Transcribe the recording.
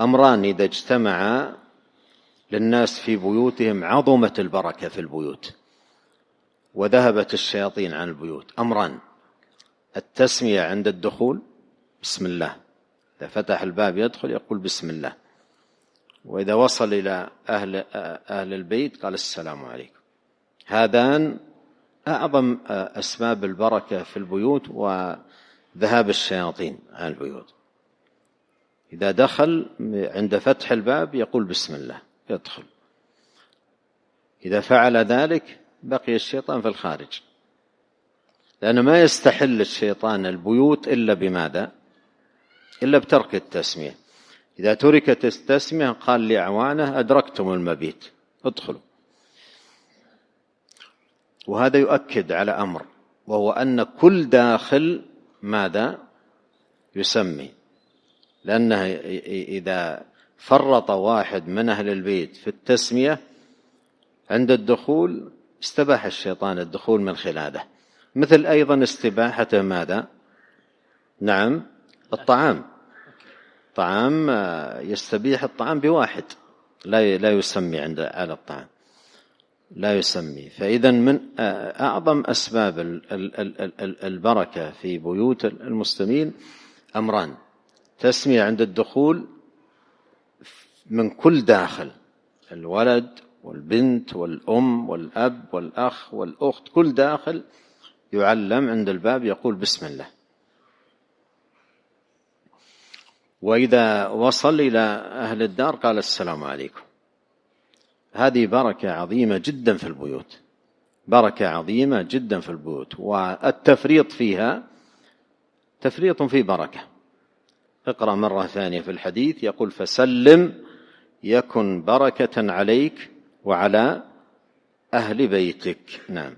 أمران إذا اجتمعا للناس في بيوتهم عظمت البركة في البيوت وذهبت الشياطين عن البيوت. أمران: التسمية عند الدخول بسم الله، إذا فتح الباب يدخل يقول بسم الله، وإذا وصل إلى أهل البيت قال السلام عليكم. هذان أعظم أسباب البركة في البيوت وذهاب الشياطين عن البيوت. إذا دخل عند فتح الباب يقول بسم الله يدخل، إذا فعل ذلك بقي الشيطان في الخارج، لأنه ما يستحل الشيطان البيوت إلا بماذا؟ إلا بترك التسمية. إذا تركت التسمية قال لأعوانه أدركتم المبيت ادخلوا. وهذا يؤكد على أمر، وهو أن كل داخل ماذا؟ يسمي، لأنه إذا فرط واحد من أهل البيت في التسمية عند الدخول استباح الشيطان الدخول من خلاله. مثل أيضا استباحته ماذا؟ نعم، الطعام يستبيح الطعام بواحد لا يسمي على الطعام، لا يسمي. فإذا من أعظم أسباب البركة في بيوت المسلمين أمران: تسمية عند الدخول من كل داخل، الولد والبنت والأم والأب والأخ والأخت، كل داخل يعلم عند الباب يقول بسم الله. وإذا وصل إلى أهل الدار قال السلام عليكم. هذه بركة عظيمة جدا في البيوت، بركة عظيمة جدا في البيوت، والتفريط فيها تفريط في بركة. اقرأ مرة ثانية في الحديث يقول فسلم يكن بركة عليك وعلى أهل بيتك. نعم.